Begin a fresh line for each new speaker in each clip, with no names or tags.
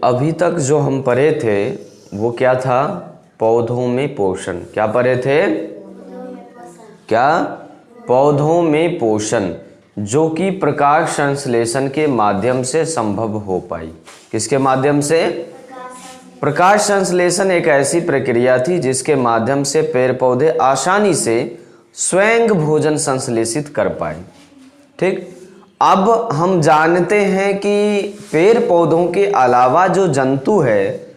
अभी तक जो हम पढ़े थे वो क्या था? पौधों में पोषण। क्या पढ़े थे? क्या? पौधों में पोषण, जो कि प्रकाश संश्लेषण के माध्यम से संभव हो पाई। किसके माध्यम से? प्रकाश संश्लेषण एक ऐसी प्रक्रिया थी जिसके माध्यम से पेड़ पौधे आसानी से स्वयं भोजन संश्लेषित कर पाए। ठीक, अब हम जानते हैं कि पेड़ पौधों के अलावा जो जंतु है,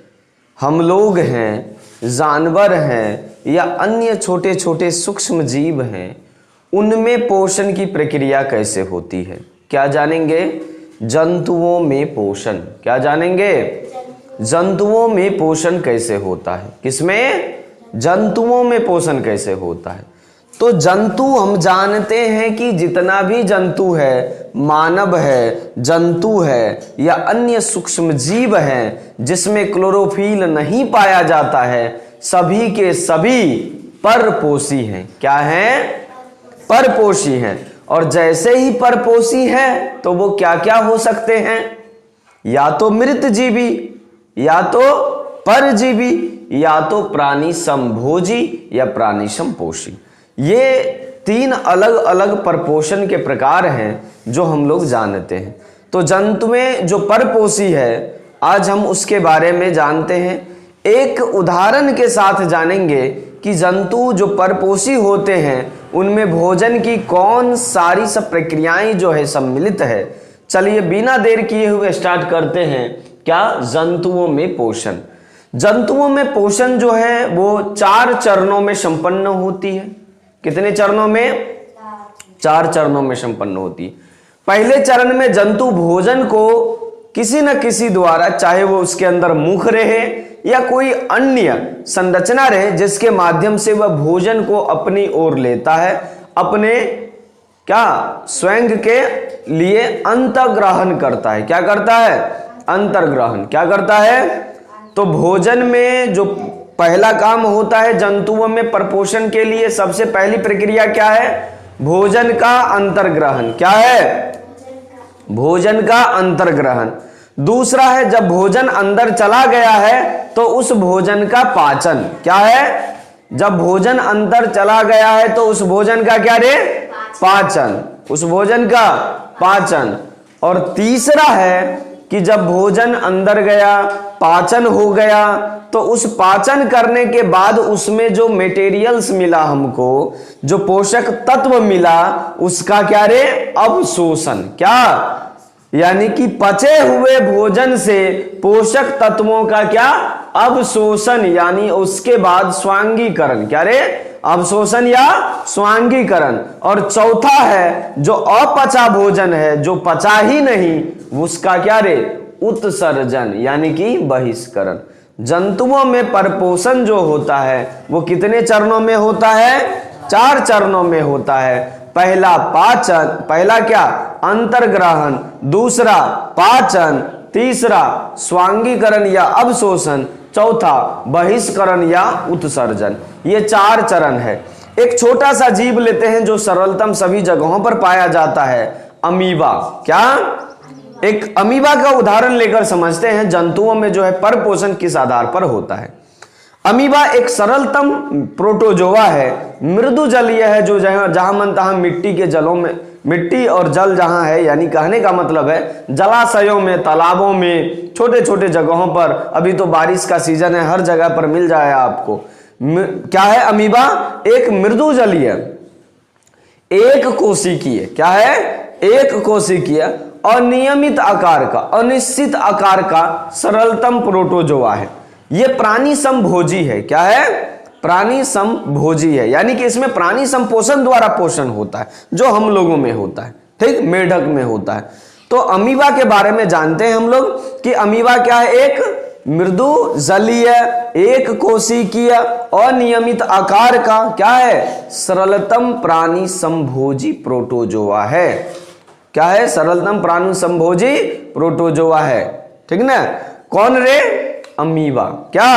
हम लोग हैं, जानवर हैं या अन्य छोटे छोटे सूक्ष्म जीव हैं, उनमें पोषण की प्रक्रिया कैसे होती है। क्या जानेंगे? जंतुओं में पोषण। क्या जानेंगे? जंतुओं में पोषण कैसे होता है। किसमें? जंतुओं में पोषण कैसे होता है। तो जंतु हम जानते हैं कि जितना भी जंतु है, मानव है, जंतु है या अन्य सूक्ष्म जीव हैं जिसमें क्लोरोफिल नहीं पाया जाता है, सभी के सभी परपोषी हैं। क्या हैं? परपोषी हैं। और जैसे ही परपोषी है तो वो क्या क्या हो सकते हैं? या तो मृत जीवी, या तो परजीवी, या तो प्राणी समभोजी या प्राणी समपोषी। ये तीन अलग अलग परपोषण के प्रकार हैं जो हम लोग जानते हैं। तो जंतु में जो परपोषी है, आज हम उसके बारे में जानते हैं। एक उदाहरण के साथ जानेंगे कि जंतु जो परपोषी होते हैं उनमें भोजन की कौन सारी सब प्रक्रियाएं जो है सम्मिलित है। चलिए बिना देर किए हुए स्टार्ट करते हैं। क्या? जंतुओं में पोषण। जंतुओं में पोषण जो है वो 4 चरणों में संपन्न होती है। कितने चरणों में? 4 चरणों में संपन्न होती है। पहले चरण में जंतु भोजन को किसी न किसी द्वारा, चाहे वो उसके अंदर मुख रहे या कोई अन्य संरचना रहे, जिसके माध्यम से वह भोजन को अपनी ओर लेता है, अपने क्या स्वयं के लिए अंतर्ग्रहण करता है। क्या करता है? अंतर्ग्रहण। क्या करता है? तो भोजन में जो पहला काम होता है जंतुओं में परपोषण के लिए, सबसे पहली प्रक्रिया क्या है? भोजन का अंतर्ग्रहण। क्या है? भोजन का अंतर्ग्रहण। दूसरा है जब भोजन अंदर चला गया है तो उस भोजन का पाचन। क्या है? जब भोजन अंदर चला गया है तो उस भोजन का क्या रे? पाचन। उस भोजन का पाचन। और तीसरा है कि जब भोजन अंदर गया, पाचन हो गया, तो उस पाचन करने के बाद उसमें जो मटेरियल्स मिला, हमको जो पोषक तत्व मिला, उसका क्या रे? अवशोषण। क्या? यानी कि पचे हुए भोजन से पोषक तत्वों का क्या? अवशोषण, यानी उसके बाद स्वांगीकरण। क्या रे? अवशोषण या स्वांगीकरण। और चौथा है जो अपचा भोजन है, जो पचा ही नहीं, उसका क्या रे? उत्सर्जन, यानी कि बहिष्करण। जंतुओं में परपोषण जो होता है वो कितने चरणों में होता है? 4 चरणों में होता है। पहला पाचन, पहला क्या? अंतर्ग्रहण। दूसरा पाचन। तीसरा स्वांगीकरण या अवशोषण। चौथा बहिष्करण या उत्सर्जन। ये 4 चरण है। एक छोटा सा जीव लेते हैं जो सरलतम सभी जगहों पर पाया जाता है, अमीबा। क्या? एक अमीबा का उदाहरण लेकर समझते हैं जंतुओं में जो है परपोषण किस आधार पर होता है। अमीबा एक सरलतम प्रोटोजोआ है, मृदु जलीय है, जो जहां मन तहां मिट्टी के जलों में, मिट्टी और जल जहां है, यानी कहने का मतलब है जलाशयों में, तालाबों में, छोटे छोटे जगहों पर, अभी तो बारिश का सीजन है, हर जगह पर मिल जाए आपको। क्या है अमीबा? एक मृदु जलीय, एक कोशिकीय। क्या है? एक कोशिकीय, अनियमित आकार का, अनिश्चित आकार का सरलतम प्रोटोजोआ है। यह प्राणी समभोजी है। क्या है? प्राणी समभोजी है, यानी कि इसमें प्राणी संपोषण द्वारा पोषण होता है, जो हम लोगों में होता है। ठीक, मेढक में होता है। तो अमीबा के बारे में जानते हैं हम लोग कि अमीबा क्या है? एक मृदु जलीय, एक कोशिकीय, अनियमित आकार का, क्या है? सरलतम प्राणी समभोजी प्रोटोजोआ है। क्या है? सरलतम प्राणी समभोजी प्रोटोजोआ है। ठीक ना? कौन रे? अमीबा। क्या?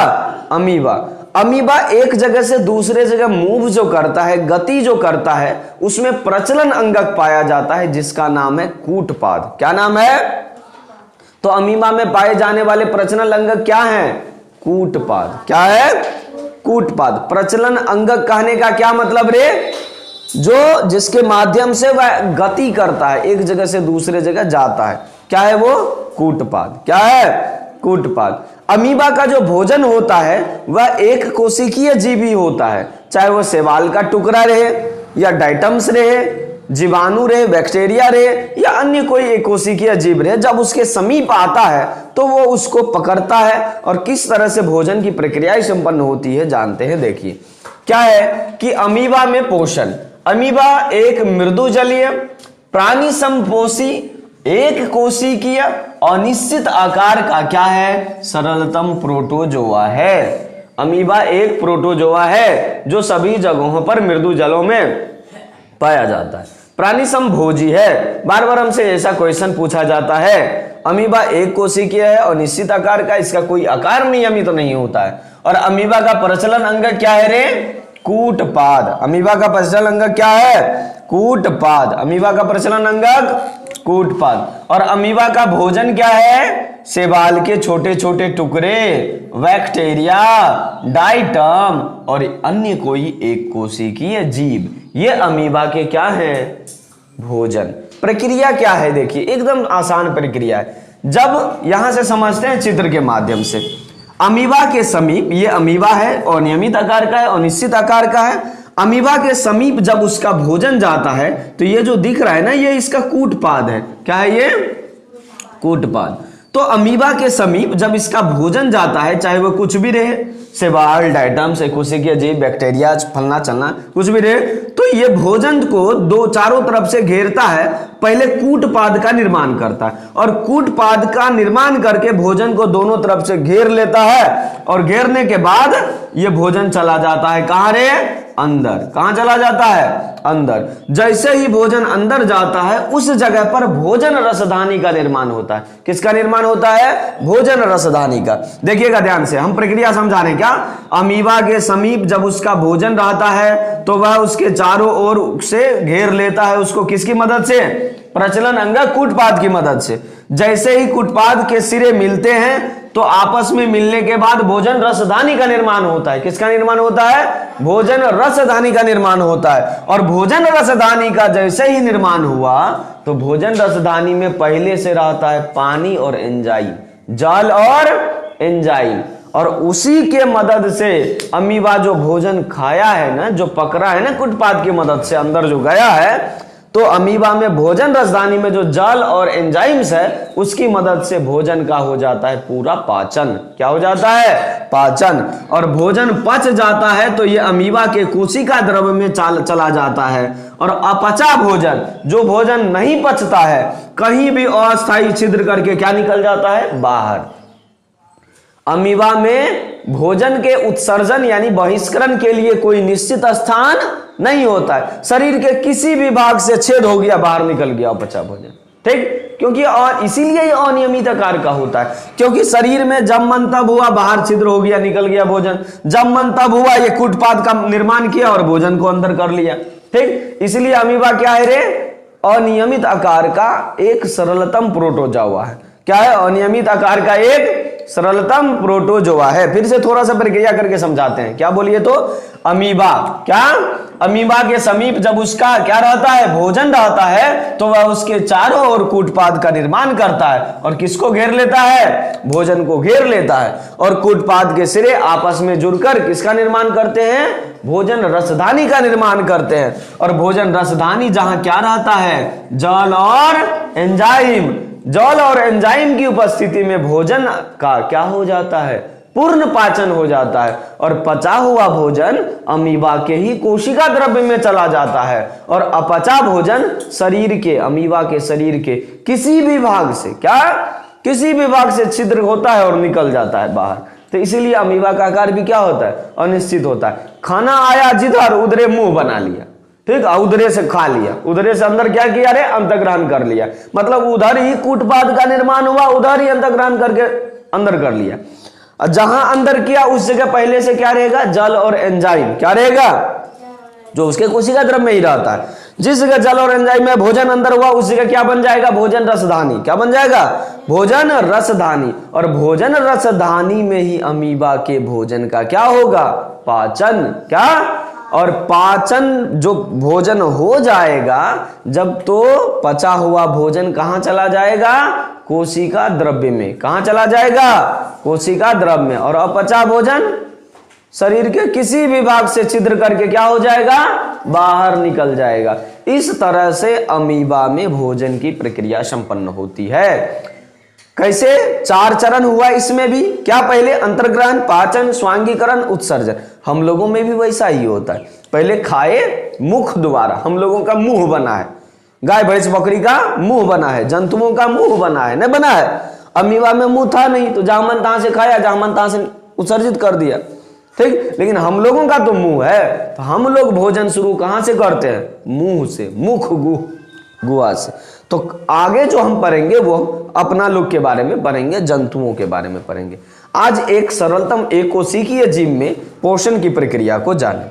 अमीबा। अमीबा एक जगह से दूसरे जगह मूव जो करता है, गति जो करता है, उसमें प्रचलन अंगक पाया जाता है जिसका नाम है कूटपाद। क्या नाम है? तो अमीबा में पाए जाने वाले प्रजनन अंग क्या है? कूटपाद। क्या है? कूटपाद। प्रजनन अंग कहने का क्या मतलब रे? जो जिसके माध्यम से वह गति करता है, एक जगह से दूसरे जगह जाता है, क्या है वो? कूटपाद। क्या है? कूटपाद। अमीबा का जो भोजन होता है वह एक कोशिकीय जीवी होता है, चाहे वो शैवाल का टुकड़ा रहे या डाइटम्स रहे, जीवाणु रहे, बैक्टीरिया रहे या अन्य कोई एक कोशिकीय जीव रहे। जब उसके समीप आता है तो वो उसको पकड़ता है और किस तरह से भोजन की प्रक्रिया संपन्न होती है जानते हैं। देखिए क्या है कि अमीबा में पोषण। अमीबा एक मृदु जलीय प्राणी समपोषी एक कोशिकीय अनिश्चित आकार का क्या है? सरलतम प्रोटोजोआ है। अमीबा एक प्रोटोजोआ है जो सभी जगहों पर मृदु जलों में पाया जाता है। प्राणी समभोजी है। बार बार हमसे ऐसा क्वेश्चन पूछा जाता है। अमीबा एक कोशिकीय है और निश्चित आकार का, इसका कोई आकार नियमित तो नहीं होता है। और अमीबा का प्रजनन अंग क्या है रे? कूटपाद। अमीबा का प्रजनन अंग क्या है? कूटपाद। अमीबा का प्रजनन अंग कूटपाद। और अमीबा का भोजन क्या है? शैवाल के छोटे छोटे टुकड़े, बैक्टीरिया, डाइटम और अन्य कोई एक कोशिकीय जीव, ये अमीबा के क्या है? भोजन। प्रक्रिया क्या है? देखिए एकदम आसान प्रक्रिया है। जब यहां से समझते हैं चित्र के माध्यम से, अमीबा के समीप, ये अमीबा है, अनियमित आकार का है, अनिश्चित आकार का है। अमीबा के समीप जब उसका भोजन जाता है तो ये जो दिख रहा है ना, ये इसका कूटपाद है। क्या है ये? कूटपाद। तो अमीबा के समीप जब इसका भोजन जाता है, चाहे वो कुछ भी रहे, शैवाल, डाइटम, कोशिकीय जीव, बैक्टीरिया, फलना चलना, कुछ भी रहे, तो ये भोजन को दो चारों तरफ से घेरता है। पहले कूटपाद का निर्माण करता है और कूटपाद का निर्माण करके भोजन को दोनों तरफ से घेर लेता है और घेरने के बाद ये भोजन चला जाता है कहां रे? अंदर। कहां चला जाता है? अंदर। जैसे ही भोजन अंदर जाता है उस जगह पर भोजन रसधानी का निर्माण होता है। किसका निर्माण होता है? भोजन रसधानी का। देखिएगा ध्यान से, हम प्रक्रिया समझा रहे हैं। क्या? अमीबा के समीप जब उसका भोजन रहता है तो वह उसके चारों ओर से घेर लेता है। उसको किसकी मदद से? प्रजनन अंग कूटपाद की मदद से। जैसे ही कूटपाद के सिरे मिलते हैं तो आपस में मिलने के बाद भोजन रसधानी का निर्माण होता है। किसका निर्माण होता है? भोजन रसधानी का निर्माण होता है। और भोजन रसधानी का जैसे ही निर्माण हुआ तो भोजन रसधानी में पहले से रहता है पानी और एंजाइम, जल और एंजाइम, और उसी के मदद से अमीबा जो भोजन खाया है ना, जो पकड़ा है ना कूटपाद की मदद से अंदर जो गया है, तो अमीबा में भोजन रसधानी में जो जल और एंजाइम्स है उसकी मदद से भोजन का हो जाता है पूरा पाचन। क्या हो जाता है? पाचन। और भोजन पच जाता है तो ये अमीबा के कोशिका द्रव्य में चला जाता है। और अपचा भोजन, जो भोजन नहीं पचता है, कहीं भी अस्थायी छिद्र करके क्या निकल जाता है? बाहर। अमीबा में भोजन के उत्सर्जन यानी बहिष्करण के लिए कोई निश्चित स्थान नहीं होता है। शरीर के किसी भी भाग से छेद हो गया, बाहर निकल गया अपचा भोजन। ठीक? क्योंकि और इसीलिए ये अनियमित आकार का होता है, क्योंकि शरीर में जब मन तब हुआ, बाहर छिद्र हो गया, निकल गया भोजन। जब मन तब हुआ, ये कूटपाद का निर्माण किया और भोजन को अंदर कर लिया। ठीक? इसलिए अमीबा क्या है रे? अनियमित आकार का एक सरलतम प्रोटोजोआ है। क्या है? अनियमित आकार का एक सरलतम प्रोटोजोआ है। फिर से थोड़ा सा प्रक्रिया करके समझाते हैं। क्या बोलिए तो? अमीबा क्या? अमीबा के समीप जब उसका क्या रहता है? भोजन रहता है, तो वह उसके चारों ओर कूटपाद का निर्माण करता है। और किसको घेर लेता है? भोजन को घेर लेता है। और कूटपाद के सिरे आपस में जुड़कर किसका निर्माण करते हैं? भोजन रसधानी का निर्माण करते हैं। और भोजन रसधानी जहां क्या रहता है? जल और एंजाइम। जल और एंजाइम की उपस्थिति में भोजन का क्या हो जाता है? पूर्ण पाचन हो जाता है। और पचा हुआ भोजन अमीबा के ही कोशिका द्रव्य में चला जाता है। और अपचा भोजन शरीर के, अमीबा के शरीर के किसी भी भाग से, क्या? किसी भी भाग से छिद्र होता है और निकल जाता है बाहर। तो इसीलिए अमीबा का आकार भी क्या होता है? अनिश्चित होता है। खाना आया जिधर, उधरे मुंह बना लिया। ठीक? उधरे से खा लिया, उधरे से अंदर क्या किया रे? अंतर्ग्रहण कर लिया। मतलब उधर ही कूटपाद का निर्माण हुआ, उधर ही अंतर्ग्रहण करके अंदर कर लिया। जहां अंदर किया उस जगह पहले से क्या रहेगा? जल और एंजाइम। क्या रहेगा? जो उसके कोशिका द्रव्य में ही रहता है। जिस जगह जल और एंजाइम में भोजन अंदर हुआ उस जगह क्या बन जाएगा? भोजन रसधानी। क्या बन जाएगा? भोजन रसधानी। और भोजन रसधानी में ही अमीबा के भोजन का क्या होगा? पाचन। क्या? और पाचन जो भोजन हो जाएगा जब, तो पचा हुआ भोजन कहां चला जाएगा? कोशिका द्रव्य में। कहां चला जाएगा? कोशिका द्रव्य में। और अपचा भोजन शरीर के किसी भी भाग से छिद्र करके क्या हो जाएगा? बाहर निकल जाएगा। इस तरह से अमीबा में भोजन की प्रक्रिया संपन्न होती है। कैसे? 4 चरण हुआ इसमें भी। क्या? पहले अंतर्ग्रहण, पाचन, स्वांगीकरण, उत्सर्जन। हम लोगों में भी वैसा ही होता है। पहले खाए मुख द्वारा, हम लोगों का मुंह बना है, गाय भैंस बकरी का मुंह बना है, जंतुओं का मुंह बना है, नहीं बना है? अमीबा में मुंह था नहीं, तो जहां मन तहां से खाया, जहां मन तहां से उत्सर्जित कर दिया। ठीक, लेकिन हम लोगों का तो मुंह है, तो हम लोग भोजन शुरू कहां से करते हैं? मुंह से, मुख गुहा से। तो आगे जो हम पढ़ेंगे वो अपना लोग के बारे में पढ़ेंगे, जंतुओं के बारे में पढ़ेंगे। आज एक सरलतम एकोशिकीय जीव में पोषण की प्रक्रिया को जानें।